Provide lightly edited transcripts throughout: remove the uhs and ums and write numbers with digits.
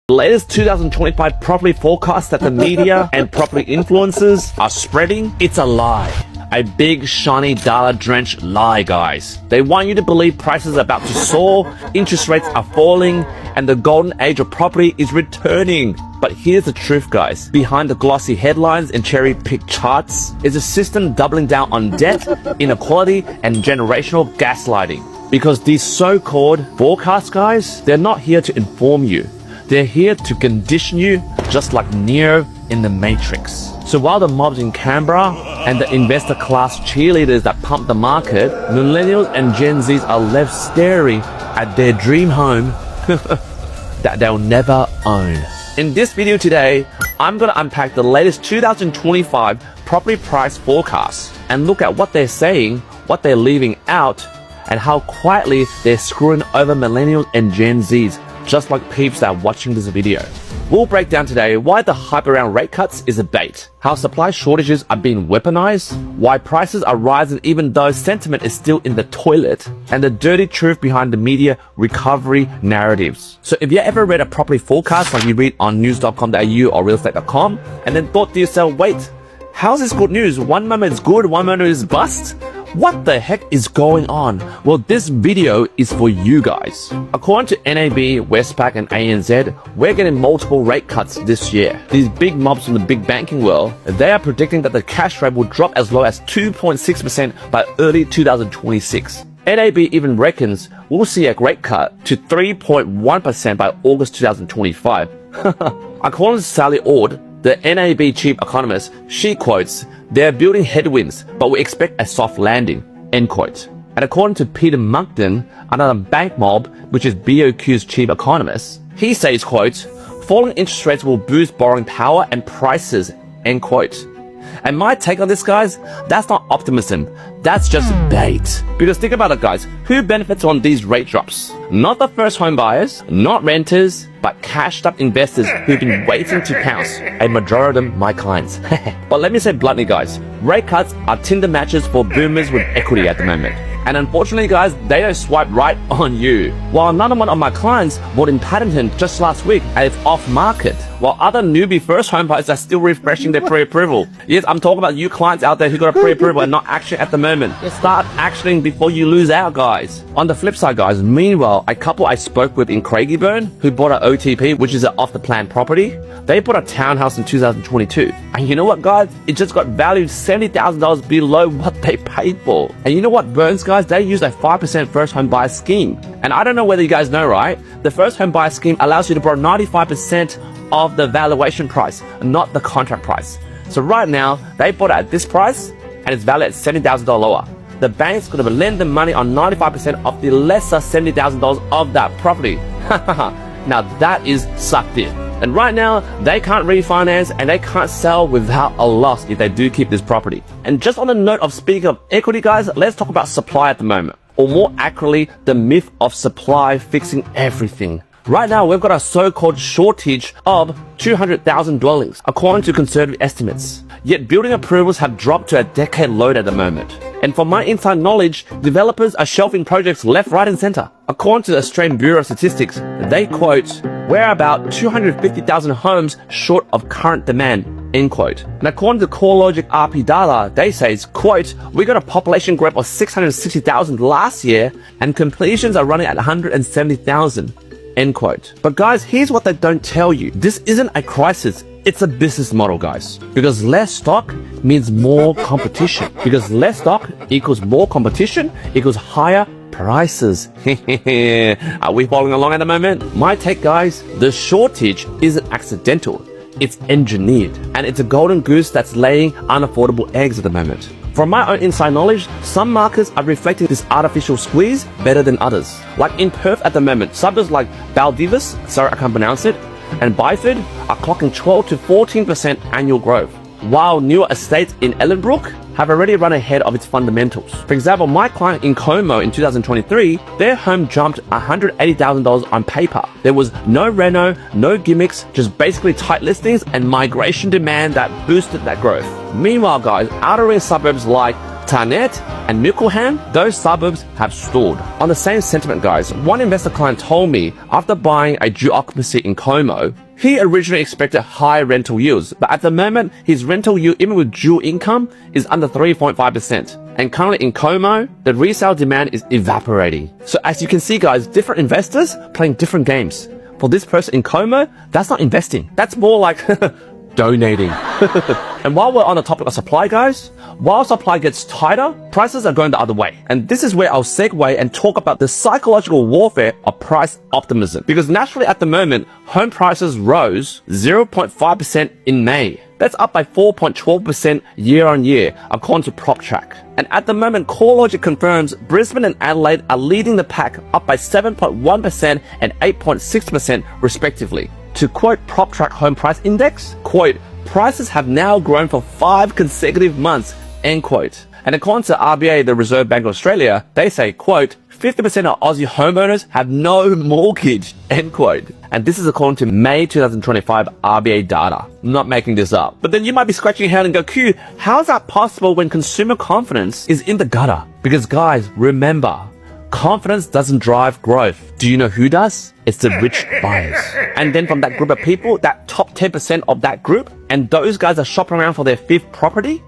The latest 2025 property forecast that the media and property influencers are spreading, it's a lie. A big, shiny, data-drenched lie, guys. They want you to believe prices are about to soar, interest rates are falling, and the golden age of property is returning. But here's the truth, guys. Behind the glossy headlines and cherry-picked charts is a system doubling down on debt, inequality, and generational gaslighting. Because these so-called forecasts, guys, they're not here to inform you. They're here to condition you, just like Neo in the Matrix. So while the mobs in Canberra and the investor class cheerleaders that pump the market, millennials and Gen Zs are left staring at their dream home that they'll never own. In this video today, I'm going to unpack the latest 2025 property price forecasts and look at what they're saying, what they're leaving out, and how quietly they're screwing over millennials and Gen Zs, just like peeps that are watching this video. We'll break down today why the hype around rate cuts is a bait, how supply shortages are being weaponized, why prices are rising even though sentiment is still in the toilet, and the dirty truth behind the media recovery narratives. So if you ever read a property forecast like you read on news.com.au or realestate.com and then thought to yourself, wait, how's this good news? One moment is good, one moment is bust? What the heck is going on? Well, this video is for you guys. According to NAB, Westpac and ANZ, we're getting multiple rate cuts this year. These big mobs from the big banking world, they are predicting that the cash rate will drop as low as 2.6% by early 2026. NAB even reckons we'll see a rate cut to 3.1% by August 2025. According to Sally Ord, the NAB chief economist, she quotes, "They're building headwinds, but we expect a soft landing," end quote. And according to Peter Monkton, another bank mob, which is BOQ's chief economist, he says, quote, "Falling interest rates will boost borrowing power and prices," end quote. And my take on this, guys, that's not optimism. That's just bait. Because think about it, guys. Who benefits on these rate drops? Not the first home buyers, not renters, but cashed up investors who've been waiting to pounce. A majority of them, my clients. But let me say bluntly, guys, rate cuts are Tinder matches for boomers with equity at the moment. And unfortunately, guys, they don't swipe right on you. While another one of my clients bought in Paddington just last week and it's off market, while other newbie first home buyers are still refreshing their pre-approval. Yes, I'm talking about you clients out there who got a pre-approval and not action at the moment. Start actioning before you lose out, guys. On the flip side, guys, meanwhile, a couple I spoke with in Craigieburn who bought an OTP, which is an off-the-plan property, they bought a townhouse in 2022. And you know what, guys? It just got valued $70,000 below what they paid for. And you know what burns, guys? They use a 5% first home buyer scheme. And I don't know whether you guys know, right? The first home buyer scheme allows you to borrow 95% of the valuation price, not the contract price. So right now, they bought it at this price and it's valued at $70,000 lower. The bank's going to lend them money on 95% of the lesser $70,000 of that property. Now that is sucked in. And right now, they can't refinance and they can't sell without a loss if they do keep this property. And just on the note of speaking of equity, guys, let's talk about supply at the moment. Or more accurately, the myth of supply fixing everything. Right now, we've got a so-called shortage of 200,000 dwellings, according to conservative estimates. Yet building approvals have dropped to a decade low at the moment. And from my inside knowledge, developers are shelving projects left, right and center. According to the Australian Bureau of Statistics, they quote, "We're about 250,000 homes short of current demand," end quote. And according to CoreLogic RP data, they say, quote, "We got a population growth of 660,000 last year and completions are running at 170,000. End quote. But guys, here's what they don't tell you. This isn't a crisis. It's a business model, guys. Because less stock means more competition. Because less stock equals more competition equals higher prices. Are we following along at the moment? My take, guys, the shortage isn't accidental. It's engineered. And it's a golden goose that's laying unaffordable eggs at the moment. From my own inside knowledge, some markets are reflecting this artificial squeeze better than others. Like in Perth at the moment, suburbs like Baldivis, sorry I can't pronounce it, and Byford are clocking 12 to 14% annual growth, while newer estates in Ellenbrook have already run ahead of its fundamentals. For example, my client in Como in 2023, their home jumped $180,000 on paper. There was no reno, no gimmicks, just basically tight listings and migration demand that boosted that growth. Meanwhile, guys, outer ring suburbs like Tarnet and Mickleham, those suburbs have stalled. On the same sentiment, guys, one investor client told me after buying a dual occupancy in Como, he originally expected high rental yields, but at the moment, his rental yield, even with dual income, is under 3.5%. And currently in Como, the resale demand is evaporating. So as you can see, guys, different investors playing different games. For this person in Como, that's not investing. That's more like donating. And while we're on the topic of supply, guys, while supply gets tighter, prices are going the other way. And this is where I'll segue and talk about the psychological warfare of price optimism. Because naturally at the moment, home prices rose 0.5% in May. That's up by 4.12% year on year, according to PropTrack. And at the moment, CoreLogic confirms Brisbane and Adelaide are leading the pack, up by 7.1% and 8.6% respectively. To quote PropTrack Home Price Index, quote, prices have now grown for 5 consecutive months, end quote. And according to RBA, the Reserve Bank of Australia, they say, quote, 50% of Aussie homeowners have no mortgage, end quote. And this is according to May 2025 RBA data. I'm not making this up. But then you might be scratching your head and go, Q, how is that possible when consumer confidence is in the gutter? Because guys, remember, confidence doesn't drive growth. Do you know who does? It's the rich buyers. And then from that group of people, that top 10% of that group, and those guys are shopping around for their 5th property,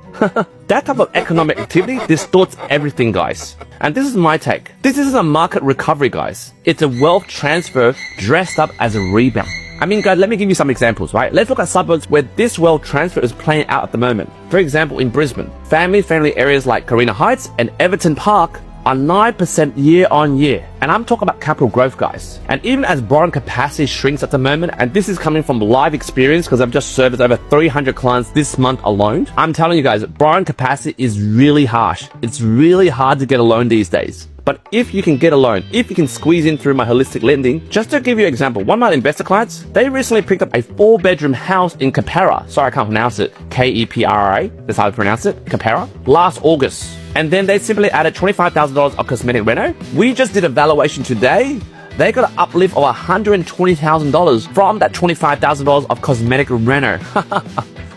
that type of economic activity distorts everything, guys. And this is my take. This isn't a market recovery, guys. It's a wealth transfer dressed up as a rebound. I mean, guys, let me give you some examples, right? Let's look at suburbs where this wealth transfer is playing out at the moment. For example, in Brisbane, family-friendly areas like Carina Heights and Everton Park are 9% year on year. And I'm talking about capital growth, guys. And even as borrowing capacity shrinks at the moment, and this is coming from live experience because I've just serviced over 300 clients this month alone, I'm telling you guys, borrowing capacity is really harsh. It's really hard to get a loan these days. But if you can get a loan, if you can squeeze in through my holistic lending, just to give you an example, one of my investor clients, they recently picked up a 4-bedroom house in Keperra. Sorry, I can't pronounce it. K-E-P-R-A. That's how I pronounce it. Keperra. Last August. And then they simply added $25,000 of cosmetic reno. We just did a valuation today. They got an uplift of $120,000 from that $25,000 of cosmetic reno.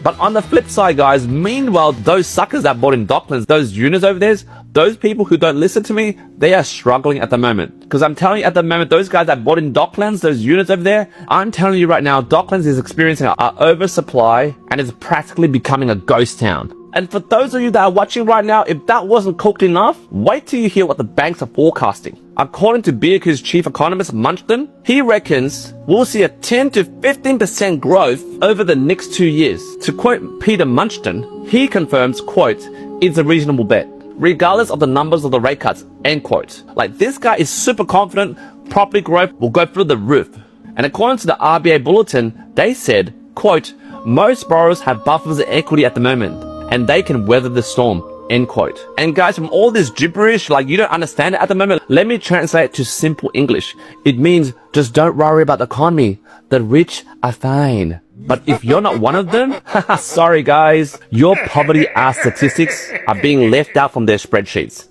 But on the flip side, guys, meanwhile, those suckers that bought in Docklands, those units over there, those people who don't listen to me, they are struggling at the moment. Because I'm telling you at the moment, those guys that bought in Docklands, those units over there, I'm telling you right now, Docklands is experiencing an oversupply and is practically becoming a ghost town. And for those of you that are watching right now, if that wasn't cooked enough, wait till you hear what the banks are forecasting. According to BOQ's chief economist, Munchton, he reckons we'll see a 10 to 15% growth over the next 2 years. To quote Peter Munchton, he confirms, quote, it's a reasonable bet, regardless of the numbers of the rate cuts, end quote. Like, this guy is super confident property growth will go through the roof. And according to the RBA bulletin, they said, quote, most borrowers have buffers of equity at the moment, and they can weather the storm, end quote. And guys, from all this gibberish, like you don't understand it at the moment, let me translate it to simple English. It means just don't worry about the economy. The rich are fine. But if you're not one of them, sorry guys, your poverty-ass statistics are being left out from their spreadsheets.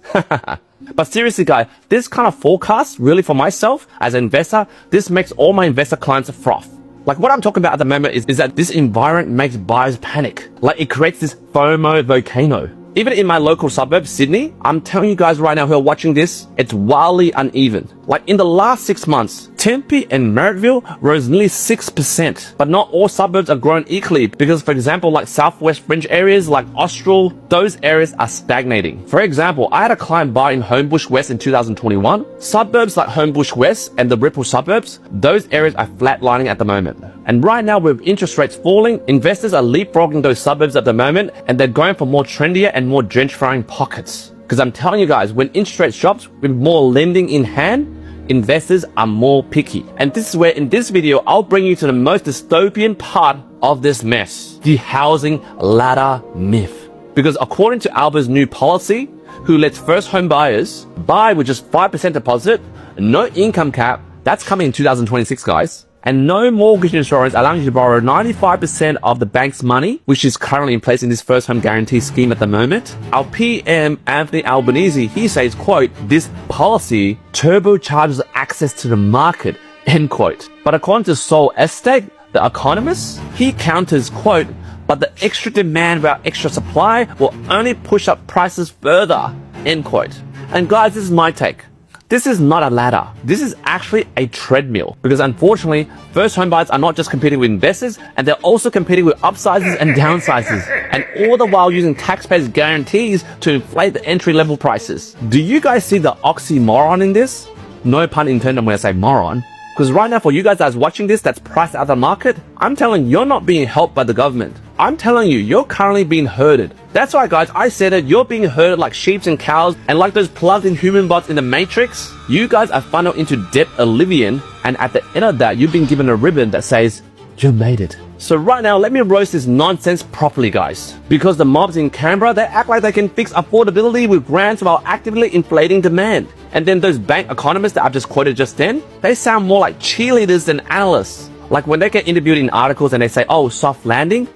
But seriously, guys, this kind of forecast, really for myself as an investor, this makes all my investor clients froth. Like, what I'm talking about at the moment is that this environment makes buyers panic. Like, it creates this FOMO volcano. Even in my local suburb, Sydney, I'm telling you guys right now who are watching this, it's wildly uneven. Like, in the last 6 months, Tempe and Merrittville rose nearly 6%. But not all suburbs are growing equally because, for example, like southwest fringe areas like Austral, those areas are stagnating. For example, I had a client buy in Homebush West in 2021. Suburbs like Homebush West and the Ripple suburbs, those areas are flatlining at the moment. And right now, with interest rates falling, investors are leapfrogging those suburbs at the moment, and they're going for more trendier and more gentrifying pockets. Because I'm telling you guys, when interest rates drops, with more lending in hand, investors are more picky. And this is where in this video, I'll bring you to the most dystopian part of this mess, the housing ladder myth. Because according to Alba's new policy, who lets first home buyers buy with just 5% deposit, no income cap, that's coming in 2026, guys. And no mortgage insurance, allowing you to borrow 95% of the bank's money, which is currently in place in this first home guarantee scheme at the moment. Our PM, Anthony Albanese, he says, quote, this policy turbocharges access to the market, end quote. But according to Seoul Estate, the economist, he counters, quote, but the extra demand without extra supply will only push up prices further, end quote. And guys, this is my take. This is not a ladder. This is actually a treadmill, because unfortunately, first home buyers are not just competing with investors, and they're also competing with upsizes and downsizes, and all the while using taxpayers' guarantees to inflate the entry-level prices. Do you guys see the oxymoron in this? No pun intended when I say moron. Because right now, for you guys that's watching this, that's priced out of the market, I'm telling you, you're not being helped by the government. I'm telling you, you're currently being herded. That's right, guys, I said it, you're being herded like sheep and cows, and like those plugged-in human bots in the Matrix. You guys are funneled into debt oblivion, and at the end of that, you've been given a ribbon that says, you made it. So right now, let me roast this nonsense properly, guys. Because the mobs in Canberra, they act like they can fix affordability with grants while actively inflating demand. And then those bank economists that I've just quoted just then, they sound more like cheerleaders than analysts. Like when they get interviewed in articles and they say, oh, soft landing,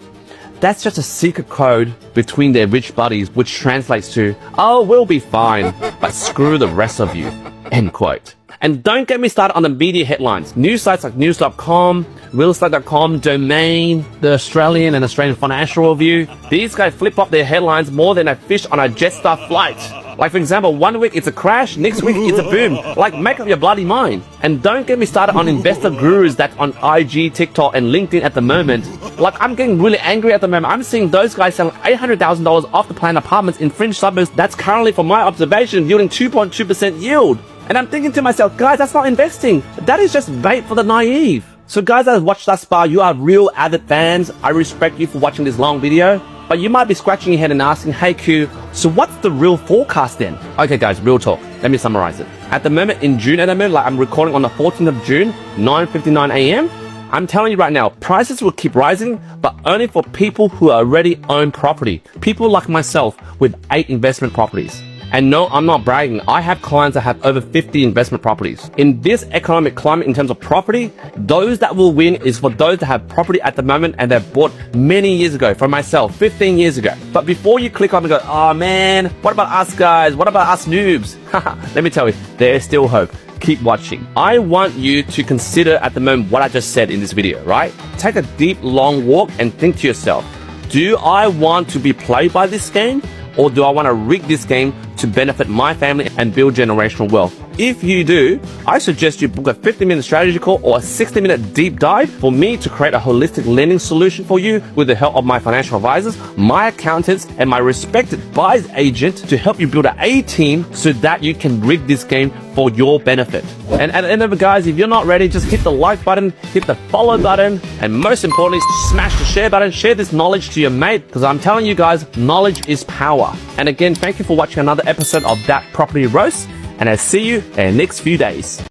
that's just a secret code between their rich buddies, which translates to, oh, we'll be fine, but screw the rest of you, end quote. And don't get me started on the media headlines. News sites like news.com, realestate.com, Domain, the Australian and Australian Financial Review. These guys flip up their headlines more than a fish on a Jetstar flight. Like, for example, one week it's a crash, next week it's a boom. Like, make up your bloody mind. And don't get me started on investor gurus that's on IG, TikTok, and LinkedIn at the moment. Like, I'm getting really angry at the moment. I'm seeing those guys selling $800,000 off the plan apartments in fringe suburbs that's currently, from my observation, yielding 2.2% yield. And I'm thinking to myself, guys, that's not investing. That is just bait for the naive. So guys that have watched thus far, you are real avid fans. I respect you for watching this long video. But you might be scratching your head and asking, hey Q, so what's the real forecast then? Okay guys, real talk. Let me summarize it. At the moment in June, like I'm recording on the 14th of June, 9:59 a.m. I'm telling you right now, prices will keep rising, but only for people who already own property. People like myself with 8 investment properties. And no, I'm not bragging. I have clients that have over 50 investment properties. In this economic climate in terms of property, those that will win is for those that have property at the moment and they've bought many years ago. For myself, 15 years ago. But before you click on and go, oh man, what about us guys? What about us noobs? Let me tell you, there's still hope. Keep watching. I want you to consider at the moment what I just said in this video, right? Take a deep, long walk and think to yourself, do I want to be played by this game? Or do I want to rig this game to benefit my family and build generational wealth? If you do, I suggest you book a 50-minute strategy call or a 60-minute deep dive for me to create a holistic lending solution for you with the help of my financial advisors, my accountants, and my respected buyer's agent to help you build an A-team so that you can rig this game for your benefit. And at the end of it, guys, if you're not ready, just hit the like button, hit the follow button, and most importantly, smash the share button. Share this knowledge to your mate, because I'm telling you guys, knowledge is power. And again, thank you for watching another episode of That Property Roast, and I'll see you in the next few days.